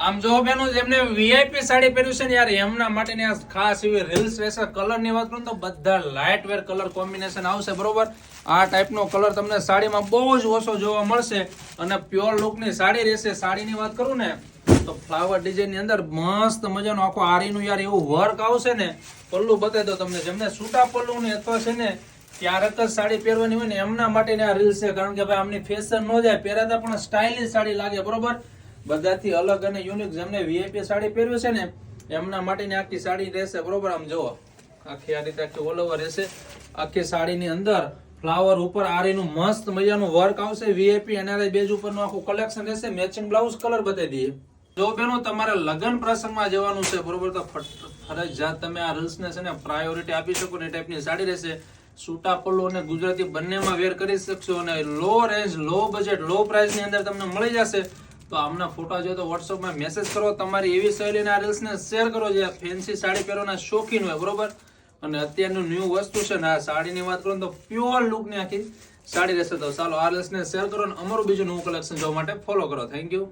આમ જો બેનો જેમને વીઆઈપી સાડી પહેર્યું છે ને યાર એમના માટેની આ ખાસ એવી રીલ્સ રહેશે. કલર ની વાત કરું તો બધા લાઇટ વેર કલર કોમ્બિનેશન આવશે બરોબર. આ ટાઈપનો કલર તમને સાડીમાં બહુ જ ઓછો જોવા મળશે અને પ્યોર લુક ની સાડી રહેશે. સાડીની વાત કરું ને તો ફ્લાવર ડિઝાઇન ની અંદર મસ્ત મજાનો આખો આરીનું યાર એવું વર્ક આવશે ને. પલ્લું બતાવી દો તમને, જેમને છૂટા પલ્લું ને અથવા છે ને ક્યારેક જ સાડી પહેરવાની હોય ને એમના માટેની આ રીલ્સ છે. કારણ કે ભાઈ આમની ફેશન ન જાય, પહેરાતા પણ સ્ટાઇલિશ સાડી લાગે બરોબર. બધાથી અલગ અને યુનિક જેમને વીઆઈપી સાડી પહેરવી છે ને એમના માટેની આખી સાડી રહેશે બરોબર. આમ જુઓ આખી આ રીતે આખી ઓલ ઓવર રહેશે. આખી સાડીની અંદર ફ્લાવર ઉપર આરીનું મસ્ત મજાનું વર્ક આવશે. વીઆઈપી એનઆરઆઈ બેઝ ઉપરનું આખું કલેક્શન રહેશે. મેચિંગ બ્લાઉઝ કલર બતાવી દઈએ. જો બેનો તમારે લગ્ન પ્રસંગમાં જવાનું છે બરોબર તો ફરજિયાત તમે આ રીલ્સને છે ને પ્રાયોરિટી આપી શકો ને એ ટાઈપની સાડી રહેશે. સૂટા પલ્લુ અને ગુજરાતી બંનેમાં વેર કરી શકશો અને લો રેન્જ લો બજેટ લો પ્રાઇસ ની અંદર તમને મળી જશે. તો આમના ફોટા જો તો વોટ્સઅપમાં મેસેજ કરો. તમારી એવી શૈલીના રીલ્સને શેર કરો જે ફેન્સી સાડી પહેરવાના શોખીન હોય બરોબર. અને અત્યારનું ન્યૂ વસ્તુ છે ને આ સાડીની વાત કરું તો પ્યોર લુકની આખી સાડી રહેશે. તો ચાલો આ રીલ્સને શેર કરો અને અમારું બીજું નવું કલેક્શન જોવા માટે ફોલો કરો. Thank you.